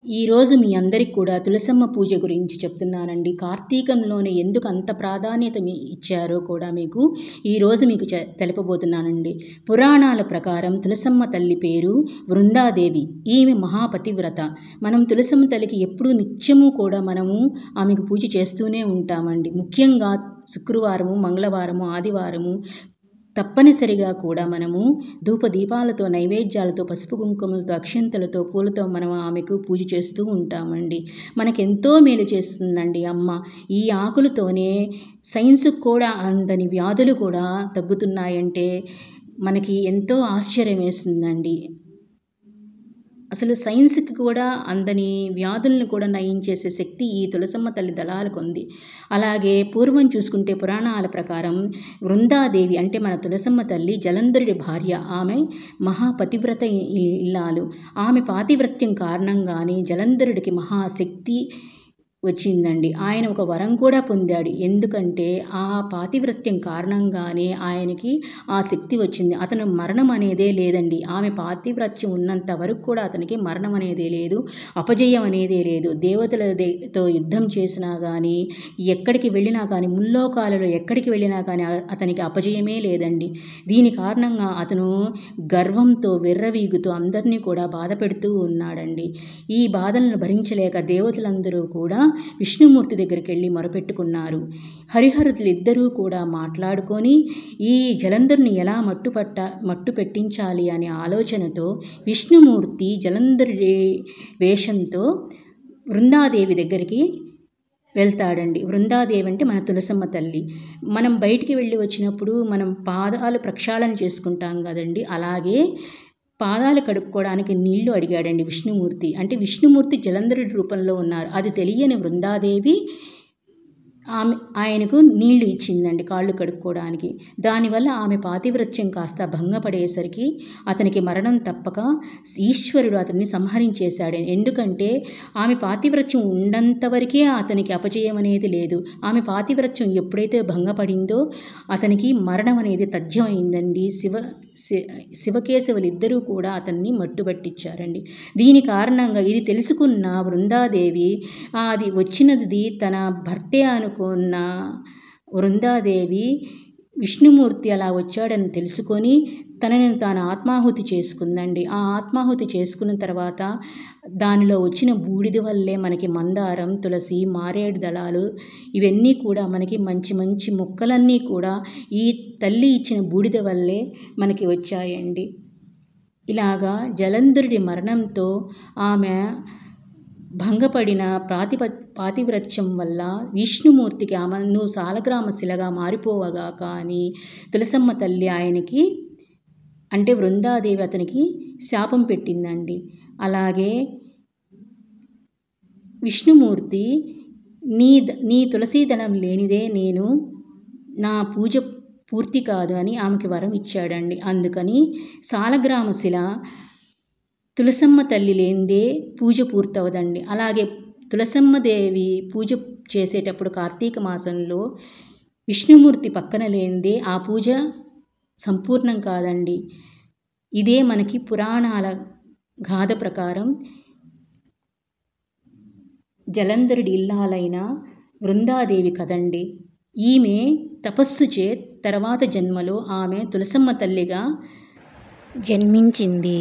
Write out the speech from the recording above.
ఈరోజు మీ అందరికి కూడా తులసమ్మ పూజ గురించి చెప్తున్నానండి. కార్తీకంలోనే ఎందుకు అంత ప్రాధాన్యత ఇచ్చారో కూడా ఈరోజు మీకు తెలుపబోతున్నానండి. పురాణాల ప్రకారం తులసమ్మ తల్లి పేరు వృందాదేవి. ఈమె మహాపతివ్రత. మనం తులసమ్మ తల్లికి ఎప్పుడూ నిత్యము కూడా మనము ఆమెకు పూజ చేస్తూనే ఉంటామండి. ముఖ్యంగా శుక్రవారము, మంగళవారము, ఆదివారము తప్పనిసరిగా కూడా మనము ధూపదీపాలతో, నైవేద్యాలతో, పసుపు కుంకుమలతో, అక్షింతలతో, పూలతో మనం ఆమెకు పూజ చేస్తూ ఉంటామండి. మనకెంతో మేలు చేస్తుందండి అమ్మ. ఈ ఆకులతోనే సైన్స్కి కూడా అందని వ్యాధులు కూడా తగ్గుతున్నాయంటే మనకి ఎంతో ఆశ్చర్యం వేస్తుందండి. అసలు సైన్స్కి కూడా అందని వ్యాధులను కూడా నయం చేసే శక్తి ఈ తులసమ్మ తల్లి దళాలకు ఉంది. అలాగే పూర్వం చూసుకుంటే పురాణాల ప్రకారం వృందాదేవి అంటే మన తులసమ్మ తల్లి జలంధరుడి భార్య. ఆమె మహాపతివ్రత ఇల్లాలు. ఆమె పాతివ్రత్యం కారణంగానే జలంధరుడికి మహాశక్తి వచ్చిందండి. ఆయన ఒక వరం కూడా పొందాడు. ఎందుకంటే ఆ పాతివ్రత్యం కారణంగానే ఆయనకి ఆ శక్తి వచ్చింది. అతను మరణం అనేదే లేదండి. ఆమె పాతివ్రత్యం ఉన్నంత వరకు కూడా అతనికి మరణం అనేదే లేదు, అపజయం అనేదే లేదు. దేవతలతో యుద్ధం చేసినా కానీ, ఎక్కడికి వెళ్ళినా కానీ, ముల్లోకాలలో ఎక్కడికి వెళ్ళినా కానీ అతనికి అపజయమే లేదండి. దీని కారణంగా అతను గర్వంతో విర్రవీగుతూ అందరినీ కూడా బాధ పెడుతూ ఉన్నాడండి. ఈ బాధలను భరించలేక దేవతలందరూ కూడా విష్ణుమూర్తి దగ్గరికి వెళ్ళి మొరపెట్టుకున్నారు. హరిహరులు ఇద్దరూ కూడా మాట్లాడుకొని ఈ జలంధరుని ఎలా మట్టు పెట్టించాలి అనే ఆలోచనతో విష్ణుమూర్తి జలంధరుడి వేషంతో వృందాదేవి దగ్గరికి వెళ్తాడండి. వృందాదేవి అంటే మన తులసమ్మ తల్లి. మనం బయటికి వెళ్ళి వచ్చినప్పుడు మనం పాదాలు ప్రక్షాళన చేసుకుంటాం కదండి. అలాగే పాదాలు కడుక్కోవడానికి నీళ్లు అడిగాడండి విష్ణుమూర్తి. అంటే విష్ణుమూర్తి జలంధరుడి రూపంలో ఉన్నారు. అది తెలియని వృందాదేవి ఆయనకు నీళ్లు ఇచ్చిందండి కాళ్ళు కడుక్కోవడానికి. దానివల్ల ఆమె పాతివ్రత్యం కాస్త భంగపడేసరికి అతనికి మరణం తప్పక ఈశ్వరుడు అతన్ని సంహరించేశాడు. ఎందుకంటే ఆమె పాతివ్రత్యం ఉన్నంతవరకే అతనికి అపజయం అనేది లేదు. ఆమె పాతివ్రత్యం ఎప్పుడైతే భంగపడిందో అతనికి మరణం అనేది తథ్యమైందండి. శివకేశవులు ఇద్దరూ కూడా అతన్ని మట్టుబట్టించారండి. దీని కారణంగా ఇది తెలుసుకున్న వృందాదేవి అది వచ్చినది తన భర్తే అనుకున్న వృందాదేవి విష్ణుమూర్తి అలా వచ్చాడని తెలుసుకొని తనని తాను ఆత్మాహుతి చేసుకుందండి. ఆ ఆత్మాహుతి చేసుకున్న తర్వాత దానిలో వచ్చిన బూడిద వల్లే మనకి మందారం, తులసి, మారేడు దళాలు ఇవన్నీ కూడా మనకి మంచి మంచి మొక్కలన్నీ కూడా ఈ తల్లి ఇచ్చిన బూడిద వల్లే మనకి వచ్చాయండి. ఇలాగా జలంధరుడి మరణంతో ఆమె భంగపడిన పాతివ్రత్యం వల్ల విష్ణుమూర్తికి ఆమె నువ్వు సాలగ్రామ శిలగా మారిపోవగా కానీ తులసమ్మ తల్లి ఆయనకి అంటే వృందాదేవి అతనికి శాపం పెట్టిందండి. అలాగే విష్ణుమూర్తి నీ తులసీదళం లేనిదే నా పూజ పూర్తి కాదు అని ఆమెకి వరం ఇచ్చాడండి. అందుకని సాలగ్రామ శిల తులసమ్మ తల్లి లేనిదే పూజ పూర్తవదండి. అలాగే తులసమ్మ దేవి పూజ చేసేటప్పుడు కార్తీక మాసంలో విష్ణుమూర్తి పక్కన లేనిదే ఆ పూజ సంపూర్ణం కాదండి. ఇదే మనకి పురాణాల గాథ ప్రకారం జలంధరుడి ఇల్లాలైన వృందాదేవి కదండి. ఈమె తపస్సు తర్వాత జన్మలో ఆమె తులసమ్మ తల్లిగా జన్మించింది.